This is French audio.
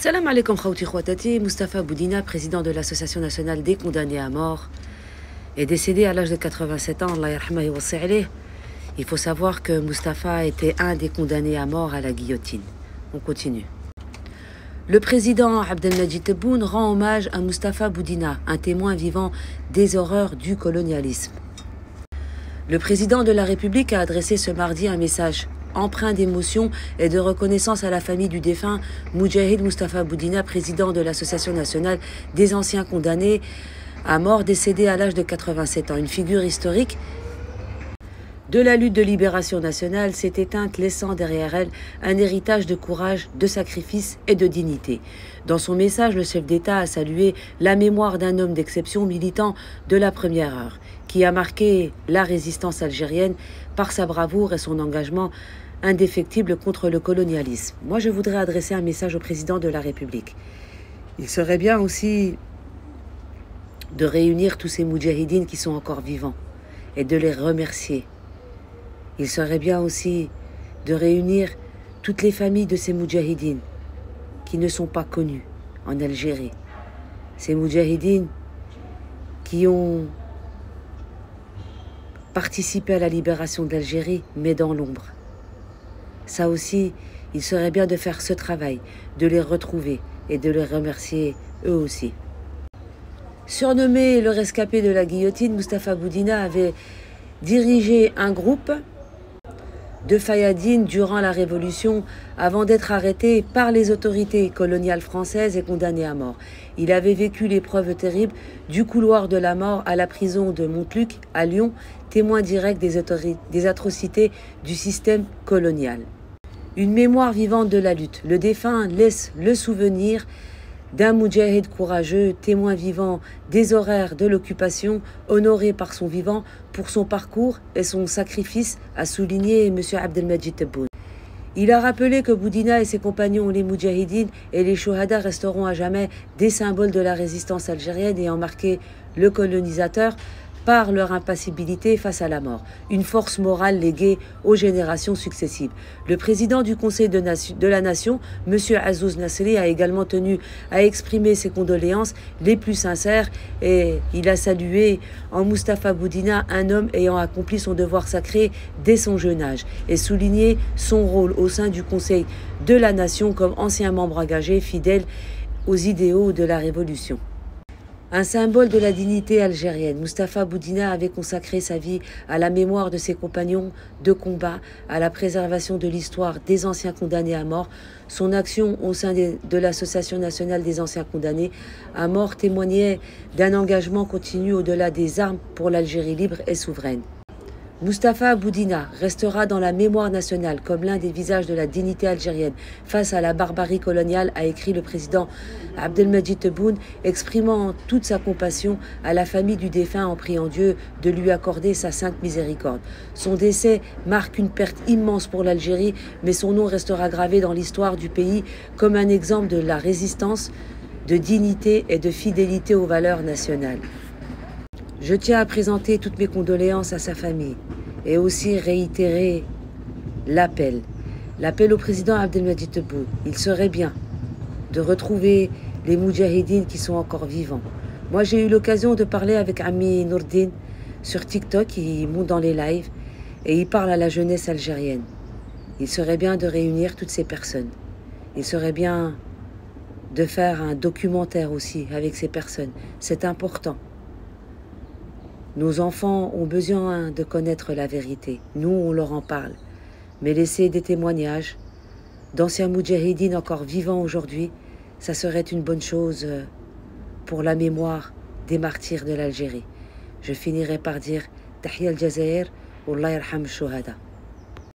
Salam alaikum khawti khwatati. Mustapha Boudina, président de l'Association nationale des condamnés à mort, est décédé à l'âge de 87 ans. Allah yarhamahu wa wasi' alayh. Il faut savoir que Mustapha était un des condamnés à mort à la guillotine. On continue. Le président Abdelmadjid Tebboune rend hommage à Mustapha Boudina, un témoin vivant des horreurs du colonialisme. Le président de la République a adressé ce mardi un message empreint d'émotion et de reconnaissance à la famille du défunt Moudjahid Mustapha Boudina, président de l'Association nationale des anciens condamnés à mort, décédé à l'âge de 87 ans. Une figure historique de la lutte de libération nationale s'est éteinte, laissant derrière elle un héritage de courage, de sacrifice et de dignité. Dans son message, le chef d'État a salué la mémoire d'un homme d'exception, militant de la première heure, qui a marqué la résistance algérienne par sa bravoure et son engagement indéfectible contre le colonialisme. Moi, je voudrais adresser un message au président de la République. Il serait bien aussi de réunir tous ces moudjahidines qui sont encore vivants et de les remercier. Il serait bien aussi de réunir toutes les familles de ces moudjahidines qui ne sont pas connues en Algérie. Ces moudjahidines qui ont participé à la libération de l'Algérie, mais dans l'ombre. Ça aussi, il serait bien de faire ce travail, de les retrouver et de les remercier eux aussi. Surnommé le rescapé de la guillotine, Mustapha Boudina avait dirigé un groupe de Fayadines durant la Révolution avant d'être arrêté par les autorités coloniales françaises et condamné à mort. Il avait vécu l'épreuve terrible du couloir de la mort à la prison de Montluc à Lyon, témoin direct des atrocités du système colonial. Une mémoire vivante de la lutte. Le défunt laisse le souvenir d'un moudjahid courageux, témoin vivant des horreurs de l'occupation, honoré par son vivant pour son parcours et son sacrifice, a souligné M. Abdelmadjid Tebboune. Il a rappelé que Boudina et ses compagnons, les moudjahidines et les shuhada, resteront à jamais des symboles de la résistance algérienne ayant marqué le colonisateur par leur impassibilité face à la mort, une force morale léguée aux générations successives. Le président du Conseil de la Nation, M. Azouz Nasri, a également tenu à exprimer ses condoléances les plus sincères et il a salué en Mustapha Boudina un homme ayant accompli son devoir sacré dès son jeune âge et souligné son rôle au sein du Conseil de la Nation comme ancien membre engagé, fidèle aux idéaux de la Révolution. Un symbole de la dignité algérienne, Mustapha Boudina avait consacré sa vie à la mémoire de ses compagnons de combat, à la préservation de l'histoire des anciens condamnés à mort. Son action au sein de l'Association nationale des anciens condamnés à mort témoignait d'un engagement continu au-delà des armes pour l'Algérie libre et souveraine. Mustapha Boudina restera dans la mémoire nationale comme l'un des visages de la dignité algérienne face à la barbarie coloniale, a écrit le président Abdelmadjid Tebboune, exprimant toute sa compassion à la famille du défunt en priant Dieu de lui accorder sa sainte miséricorde. Son décès marque une perte immense pour l'Algérie, mais son nom restera gravé dans l'histoire du pays comme un exemple de la résistance, de dignité et de fidélité aux valeurs nationales. Je tiens à présenter toutes mes condoléances à sa famille et aussi réitérer l'appel au président Abdelmadjid Tebboune. Il serait bien de retrouver les moudjahidines qui sont encore vivants. Moi, j'ai eu l'occasion de parler avec Ami Nourdine sur TikTok, il monte dans les lives et il parle à la jeunesse algérienne. Il serait bien de réunir toutes ces personnes. Il serait bien de faire un documentaire aussi avec ces personnes. C'est important. Nos enfants ont besoin de connaître la vérité. Nous, on leur en parle. Mais laisser des témoignages d'anciens moudjahidines encore vivants aujourd'hui, ça serait une bonne chose pour la mémoire des martyrs de l'Algérie. Je finirai par dire Tahia al-Jazair, Wallah yarham shuhada.